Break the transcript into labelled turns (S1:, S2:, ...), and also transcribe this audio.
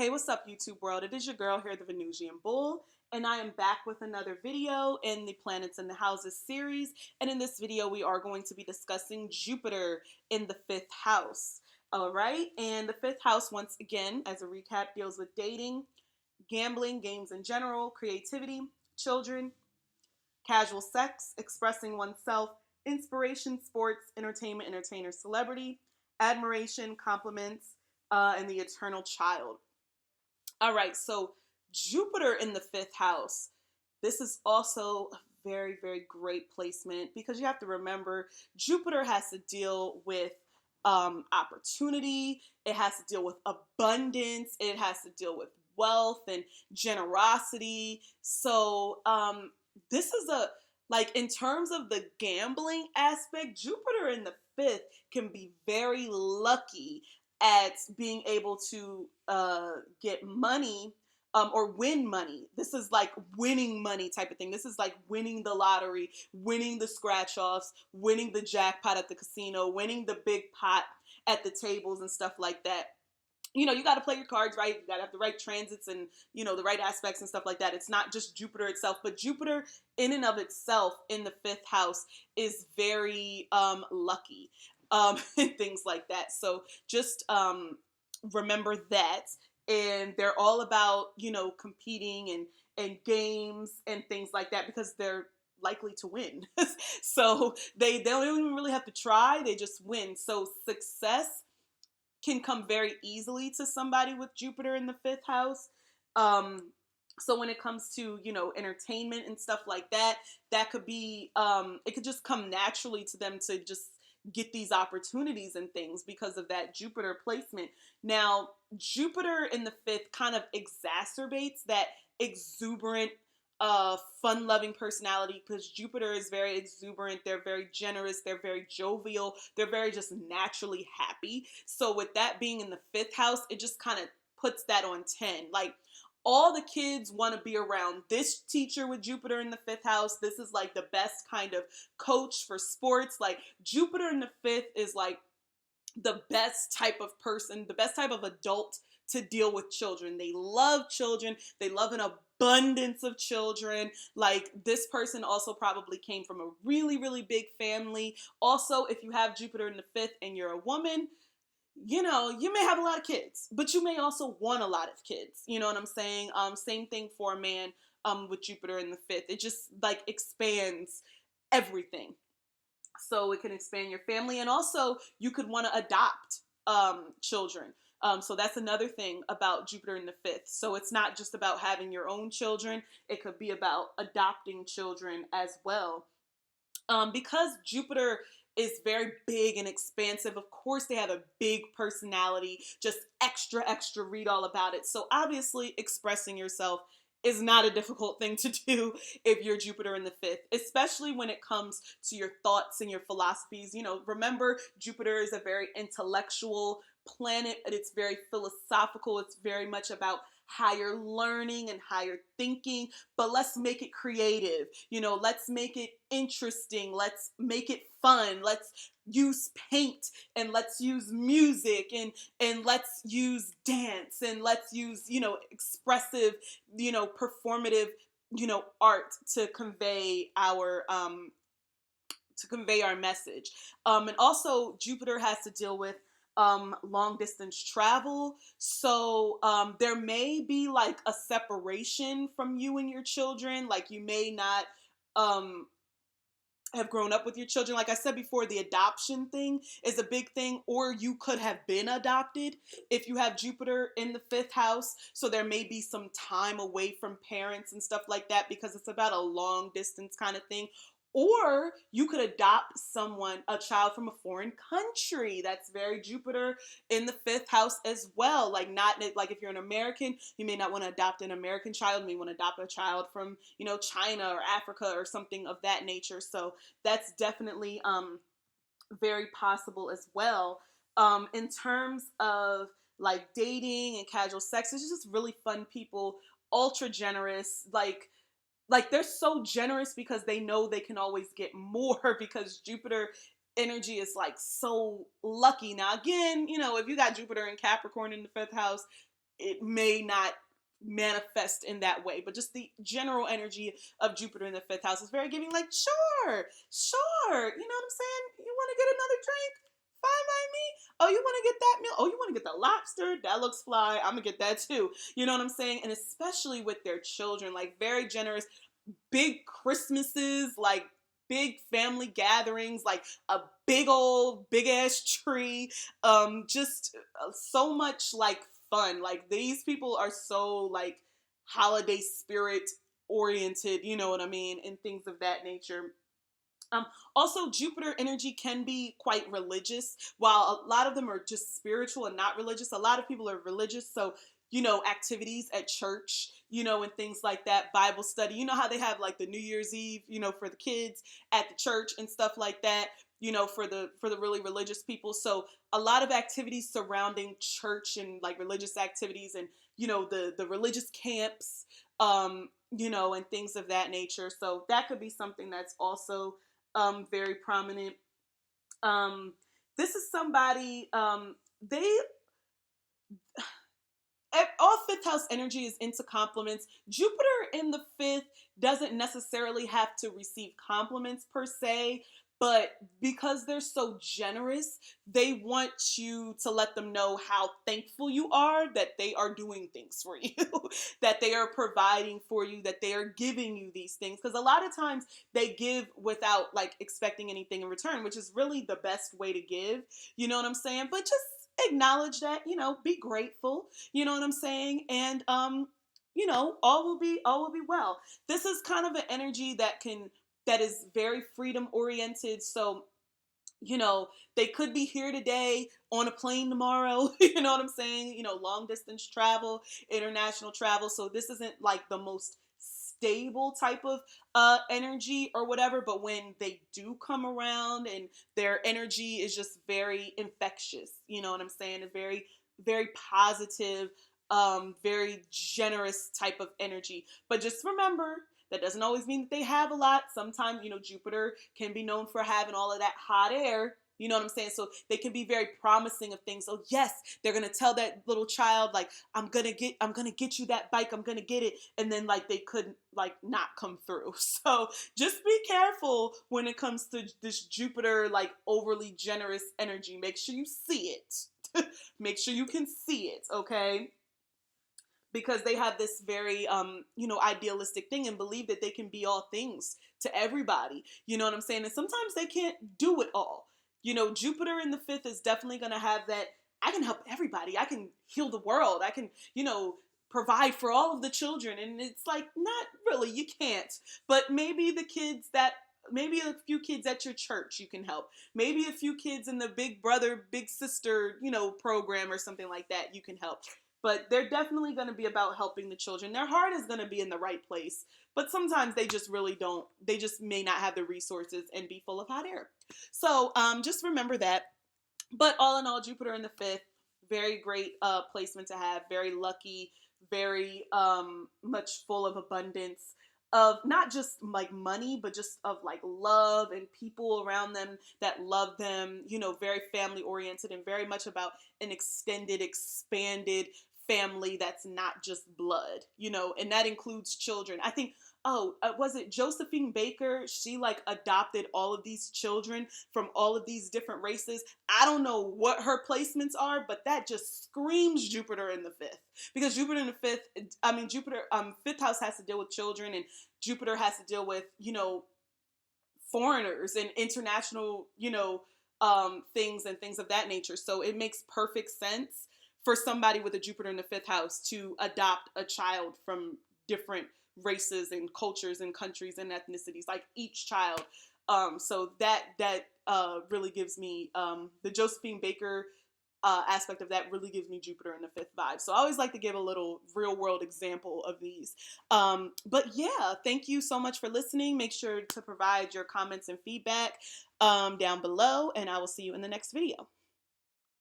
S1: Hey, what's up, YouTube world? It is your girl here, the Venusian Bull, and I am back with another video in the Planets and the Houses series. And in this video, we are going to be discussing Jupiter in the fifth house. All right, and the fifth house, once again, as a recap, deals with dating, gambling, games in general, creativity, children, casual sex, expressing oneself, inspiration, sports, entertainment, entertainer, celebrity, admiration, compliments, and the eternal child. All right, so Jupiter in the fifth house. This is also a very, very great placement because you have to remember Jupiter has to deal with opportunity, it has to deal with abundance, it has to deal with wealth and generosity. So, this is like, in terms of the gambling aspect, Jupiter in the fifth can be very lucky at being able to get money or win money. This is like winning money type of thing. This is like winning the lottery, winning the scratch offs, winning the jackpot at the casino, winning the big pot at the tables and stuff like that. You know, you got to play your cards right. You got to have the right transits and, you know, the right aspects and stuff like that. It's not just Jupiter itself, but Jupiter in and of itself in the fifth house is very lucky and things like that. So just remember that. And they're all about, you know, competing and games and things like that because they're likely to win. So they don't even really have to try. They just win. So success can come very easily to somebody with Jupiter in the fifth house. So when it comes to, you know, entertainment and stuff like that, that could be, it could just come naturally to them to just get these opportunities and things because of that Jupiter placement. Now, Jupiter in the fifth kind of exacerbates that exuberant fun-loving personality because Jupiter is very exuberant. They're very generous. They're very jovial. They're very just naturally happy. So with that being in the fifth house, it just kind of puts that on 10. Like, all the kids want to be around this teacher with Jupiter in the fifth house. This is like the best kind of coach for sports. Like, Jupiter in the fifth is like the best type of person, the best type of adult to deal with children. They love children. They love an abundance of children. Like, this person also probably came from a really, really big family. Also, if you have Jupiter in the fifth and you're a woman, you know, you may have a lot of kids, but you may also want a lot of kids. You know what I'm saying? Same thing for a man with Jupiter in the fifth. It just like expands everything. So it can expand your family, and also you could want to adopt children. So that's another thing about Jupiter in the fifth. So it's not just about having your own children, it could be about adopting children as well. Because Jupiter is very big and expansive, of course they have a big personality, just extra, extra read all about it. So obviously expressing yourself is not a difficult thing to do if you're Jupiter in the fifth, especially when it comes to your thoughts and your philosophies. You know, remember, Jupiter is a very intellectual planet, and it's very philosophical. It's very much about higher learning and higher thinking, but let's make it creative. You know, let's make it interesting. Let's make it fun. Let's use paint, and let's use music, and let's use dance, and let's use, you know, expressive, you know, performative, you know, art to convey our message. And also Jupiter has to deal with long distance travel. So there may be like a separation from you and your children. Like, you may not um, have grown up with your children. Like I said before, the adoption thing is a big thing, or you could have been adopted if you have Jupiter in the fifth house. So there may be some time away from parents and stuff like that because it's about a long distance kind of thing. Or you could adopt a child from a foreign country. That's very Jupiter in the fifth house as well. Like, not like if you're an American, you may not want to adopt an American child. You may want to adopt a child from, you know, China or Africa or something of that nature. So that's definitely very possible as well. In terms of like dating and casual sex, it's just really fun people, ultra generous, like they're so generous because they know they can always get more because Jupiter energy is like so lucky. Now again, you know, if you got Jupiter in Capricorn in the fifth house, it may not manifest in that way, but just the general energy of Jupiter in the fifth house is very giving, like, sure, you know what I'm saying? You want to get another drink? Fine by me. Oh, you want to get that meal? Oh, you want to get the lobster? That looks fly. I'm gonna get that too. You know what I'm saying? And especially with their children, like, very generous, big Christmases, like big family gatherings, like a big ass tree, just so much like fun. Like, these people are so like holiday spirit oriented, you know what I mean, and things of that nature. Um, Also, Jupiter energy can be quite religious. While a lot of them are just spiritual and not religious, a lot of people are religious. So, activities at church, and things like that, Bible study. You know how they have like the New Year's Eve, for the kids at the church and stuff like that. For the really religious people. So a lot of activities surrounding church and like religious activities, and the religious camps, and things of that nature. So that could be something that's also very prominent. Um, this is somebody, they, all fifth house energy is into compliments. Jupiter in the fifth doesn't necessarily have to receive compliments per se, but because they're so generous, they want you to let them know how thankful you are that they are doing things for you, that they are providing for you, that they are giving you these things. Because a lot of times they give without like expecting anything in return, which is really the best way to give. You know what I'm saying? But just acknowledge that, be grateful, you know what I'm saying? And all will be well. This is kind of an energy that is very freedom oriented. So, they could be here today on a plane tomorrow, you know what I'm saying? Long distance travel, international travel. So this isn't like the most stable type of energy or whatever, but when they do come around and their energy is just very infectious, you know what I'm saying? A very, very positive, very generous type of energy. But just remember, that doesn't always mean that they have a lot. Sometimes, Jupiter can be known for having all of that hot air. You know what I'm saying? So they can be very promising of things. So yes, they're gonna tell that little child, like, I'm gonna get you that bike, I'm gonna get it, and then like they could like not come through. So just be careful when it comes to this Jupiter like overly generous energy. Make sure you see it. Make sure you can see it, okay? Because they have this very idealistic thing and believe that they can be all things to everybody, you know what I'm saying? And sometimes they can't do it all. Jupiter in the fifth is definitely going to have that, I can help everybody, I can heal the world, I can provide for all of the children. And it's like, not really, you can't. But maybe a few kids at your church you can help. Maybe a few kids in the big brother, big sister, program or something like that you can help. But they're definitely going to be about helping the children. Their heart is going to be in the right place. But sometimes they just really don't. They just may not have the resources and be full of hot air. So just remember that. But all in all, Jupiter in the fifth, very great placement to have. Very lucky, very much full of abundance. Of not just like money, but just of like love and people around them that love them, very family oriented and very much about an extended, expanded family that's not just blood, and that includes children. I think, was it Josephine Baker? She like adopted all of these children from all of these different races. I don't know what her placements are, but that just screams Jupiter in the fifth. Because Jupiter in the fifth, Jupiter, fifth house has to deal with children, and Jupiter has to deal with, foreigners and international, things and things of that nature. So it makes perfect sense for somebody with a Jupiter in the fifth house to adopt a child from different races and cultures and countries and ethnicities, like each child. So that really gives me the Josephine Baker aspect of that really gives me Jupiter in the fifth vibe. So I always like to give a little real world example of these. But yeah, thank you so much for listening. Make sure to provide your comments and feedback down below, and I will see you in the next video.